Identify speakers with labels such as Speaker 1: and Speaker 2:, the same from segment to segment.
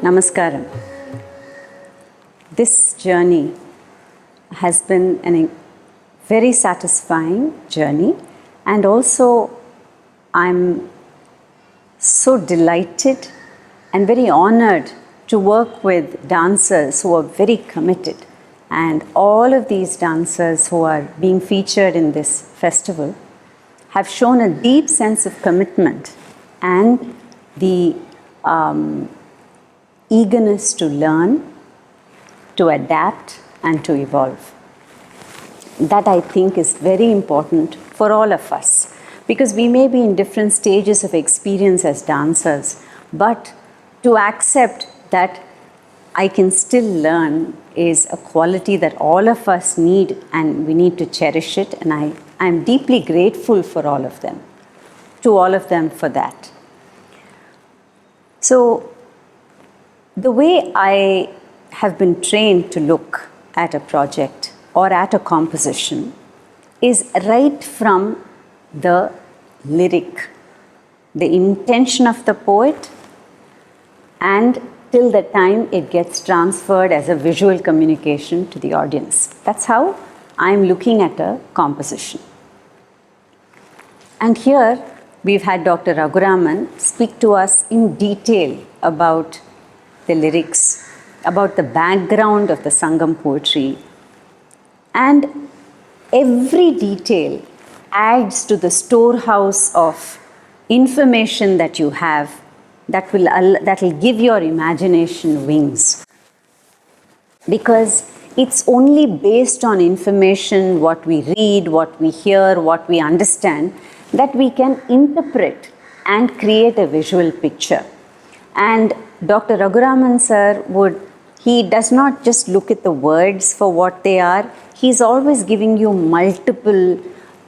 Speaker 1: Namaskaram. This journey has been a very satisfying journey, and also I'm so delighted and very honored to work with dancers who are very committed. And all of these dancers who are being featured in this festival have shown a deep sense of commitment and the eagerness to learn, to adapt, and to evolve. That I think is very important for all of us, because we may be in different stages of experience as dancers, but to accept that I can still learn is a quality that all of us need, and we need to cherish it, and I'm deeply grateful for all of them, to all of them for that. So, the way I have been trained to look at a project or at a composition is right from the lyric, the intention of the poet, and till the time it gets transferred as a visual communication to the audience. That's how I'm looking at a composition. And here we've had Dr. Raghuraman speak to us in detail about the lyrics, about the background of the Sangam poetry, and every detail adds to the storehouse of information that you have that will give your imagination wings. Because it's only based on information, what we read, what we hear, what we understand, that we can interpret and create a visual picture. And Dr. Raghuraman sir he does not just look at the words for what they are, he's always giving you multiple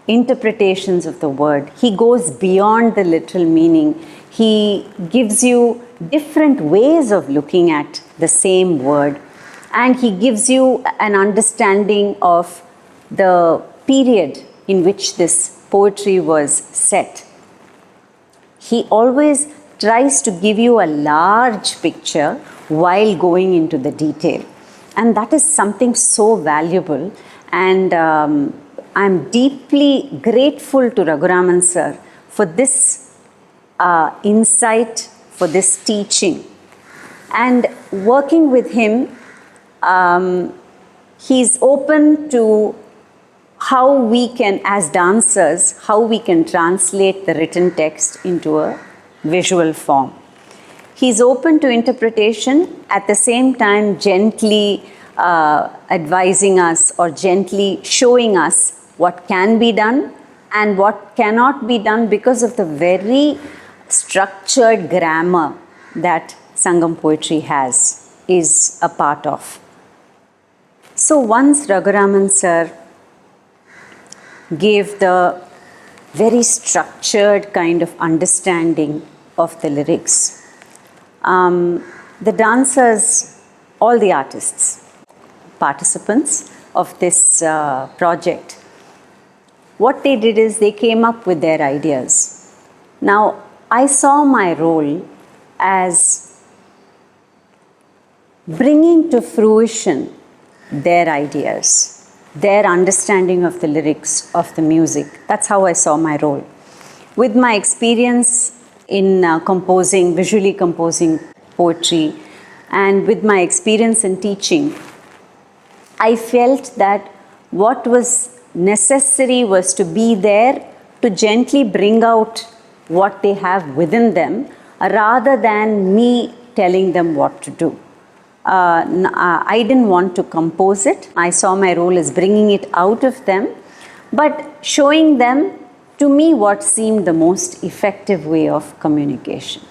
Speaker 1: interpretations of the word. He goes beyond the literal meaning. He gives you different ways of looking at the same word, and he gives you an understanding of the period in which this poetry was set. He always tries to give you a large picture while going into the detail, and that is something so valuable, and I'm deeply grateful to Raghuraman sir for this insight, for this teaching. And working with him, he's open to how we can, as dancers, how we can translate the written text into a visual form. He's open to interpretation, at the same time gently advising us or gently showing us what can be done and what cannot be done because of the very structured grammar that Sangam poetry is a part of. So once Raghuraman sir gave the very structured kind of understanding of the lyrics, the dancers, all the artists, participants of this project, what they did is they came up with their ideas. Now, I saw my role as bringing to fruition their ideas, their understanding of the lyrics, of the music. That's how I saw my role. With my experience in visually composing poetry, and with my experience in teaching, I felt that what was necessary was to be there to gently bring out what they have within them, rather than me telling them what to do. I didn't want to compose it. I saw my role as bringing it out of them, but showing them, to me, what seemed the most effective way of communication.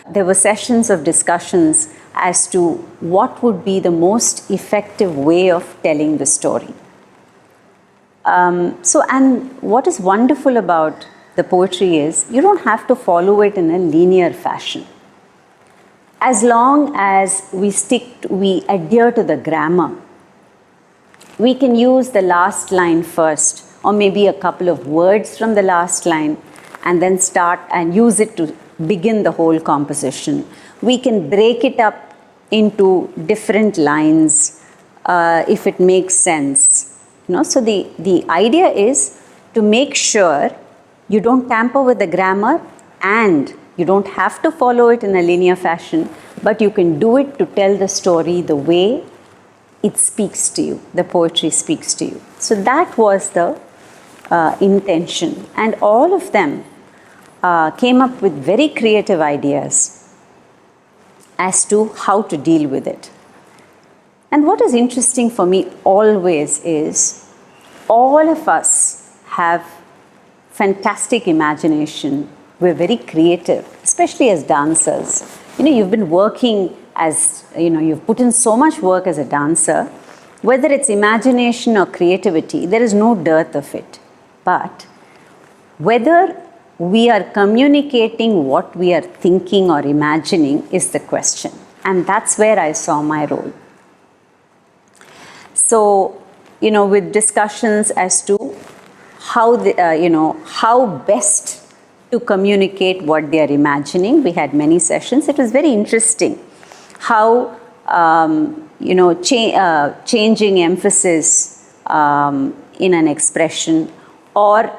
Speaker 1: There were sessions of discussions as to what would be the most effective way of telling the story. And what is wonderful about the poetry is you don't have to follow it in a linear fashion. As long as we adhere to the grammar, we can use the last line first, or maybe a couple of words from the last line, and then start and use it to begin the whole composition. We can break it up into different lines if it makes sense. So the idea is to make sure you don't tamper with the grammar and you don't have to follow it in a linear fashion, but you can do it to tell the story the way it speaks to you, the poetry speaks to you. So that was the intention, and all of them came up with very creative ideas as to how to deal with it. And what is interesting for me always is all of us have fantastic imagination. We're very creative, especially as dancers. You've been working as, you've put in so much work as a dancer. Whether it's imagination or creativity, there is no dearth of it. But whether we are communicating what we are thinking or imagining is the question. And that's where I saw my role. So, with discussions as to how, how best to communicate what they are imagining, we had many sessions. It was very interesting how, changing emphasis in an expression, or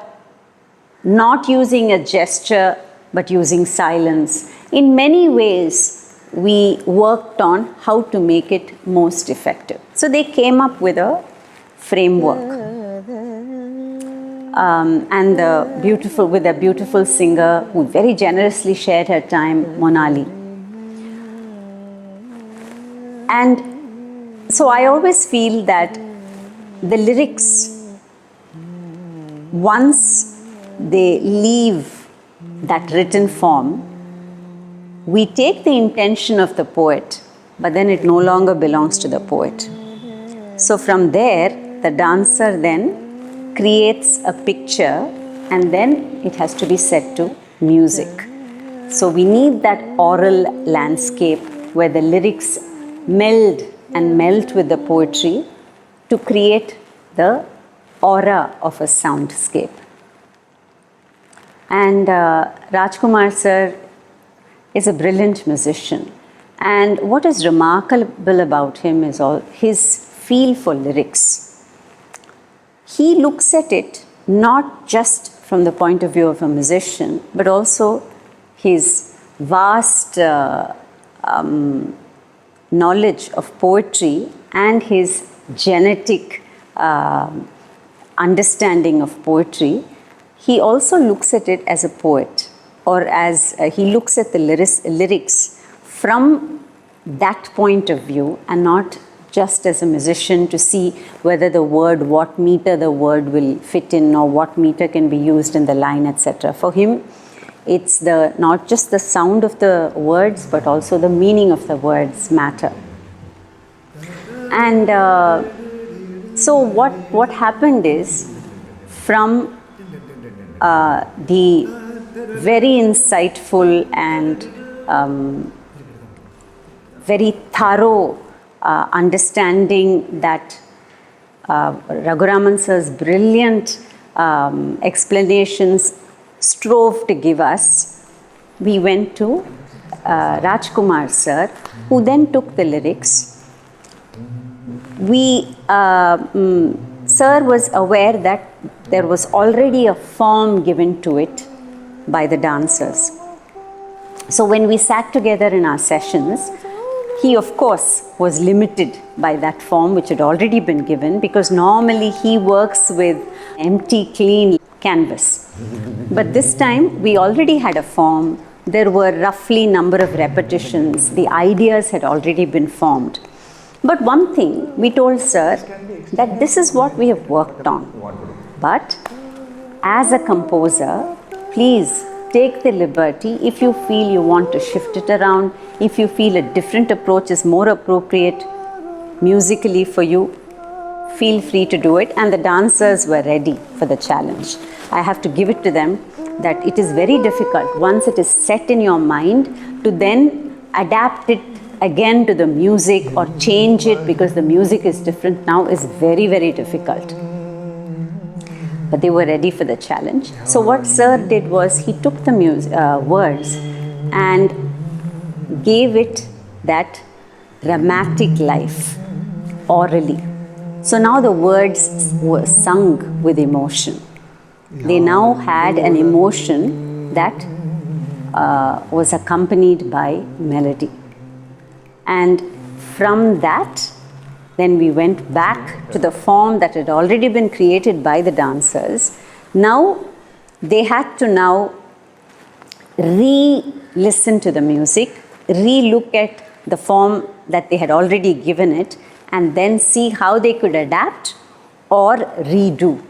Speaker 1: not using a gesture but using silence. In many ways, we worked on how to make it most effective. So they came up with a framework, and with a beautiful singer who very generously shared her time, Monali. And so I always feel that the lyrics, once they leave that written form, we take the intention of the poet, but then it no longer belongs to the poet. So from there, the dancer then creates a picture, and then it has to be set to music. So we need that oral landscape where the lyrics meld and melt with the poetry to create the aura of a soundscape. And Rajkumar sir is a brilliant musician. And what is remarkable about him is all his feel for lyrics. He looks at it not just from the point of view of a musician, but also his vast knowledge of poetry and his genetic understanding of poetry. He also looks at it as a poet, or as he looks at the lyrics from that point of view, and not just as a musician to see whether the word, what meter the word will fit in, or what meter can be used in the line, etc. For him, it's not just the sound of the words, but also the meaning of the words matter. And so what happened is, from the very insightful and very thorough understanding that Raghuraman sir's brilliant explanations strove to give us, we went to Rajkumar sir, who then took the lyrics. Sir was aware that there was already a form given to it by the dancers. So when we sat together in our sessions, he of course was limited by that form which had already been given, because normally he works with empty, clean canvas. But this time we already had a form. There were roughly number of repetitions. The ideas had already been formed. But one thing we told sir, that this is what we have worked on. But as a composer, please take the liberty, if you feel you want to shift it around, if you feel a different approach is more appropriate musically for you, feel free to do it. And the dancers were ready for the challenge. I have to give it to them that it is very difficult, once it is set in your mind, to then adapt it again to the music or change it because the music is different now is very, very difficult. But they were ready for the challenge. So what sir did was, he took the words and gave it that dramatic life orally. So now the words were sung with emotion. They now had an emotion that was accompanied by melody. And from that, then we went back to the form that had already been created by the dancers. Now, they had to now re-listen to the music, re-look at the form that they had already given it, and then see how they could adapt or redo.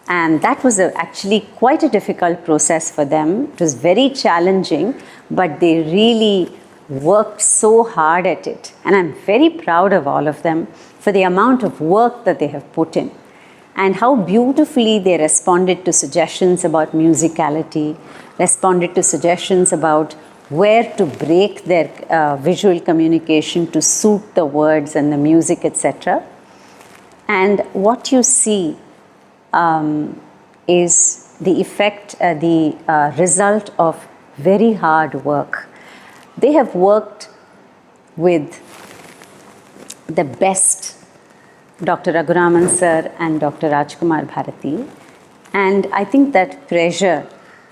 Speaker 1: And that was actually quite a difficult process for them. It was very challenging, but they really worked so hard at it. And I'm very proud of all of them for the amount of work that they have put in, and how beautifully they responded to suggestions about musicality, responded to suggestions about where to break their visual communication to suit the words and the music, etc. And what you see is the effect, the result of very hard work. They have worked with the best, Dr. Raghuraman sir and Dr. Rajkumar Bharati, and I think that pressure,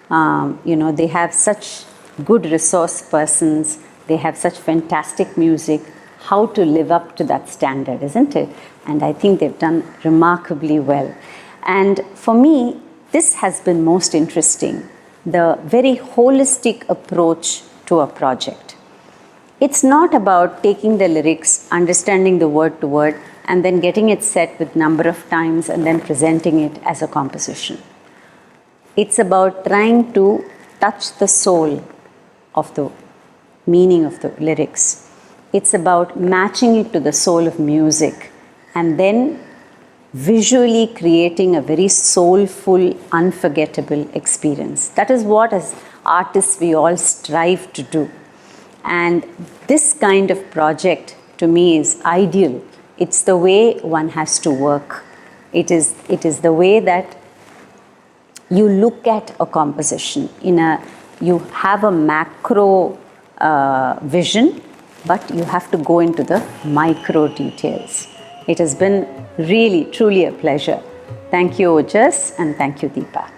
Speaker 1: they have such good resource persons, they have such fantastic music, how to live up to that standard, isn't it? And I think they've done remarkably well. And for me, this has been most interesting, the very holistic approach to a project. It's not about taking the lyrics, understanding the word to word, and then getting it set with number of times and then presenting it as a composition. It's about trying to touch the soul of the meaning of the lyrics. It's about matching it to the soul of music and then visually creating a very soulful, unforgettable experience. That is what as artists we all strive to do. And this kind of project to me is ideal. It's the way one has to work. It is the way that you look at a composition. You have a macro vision, but you have to go into the micro details. It has been really, truly a pleasure. Thank you, Ojas, and thank you, Deepa.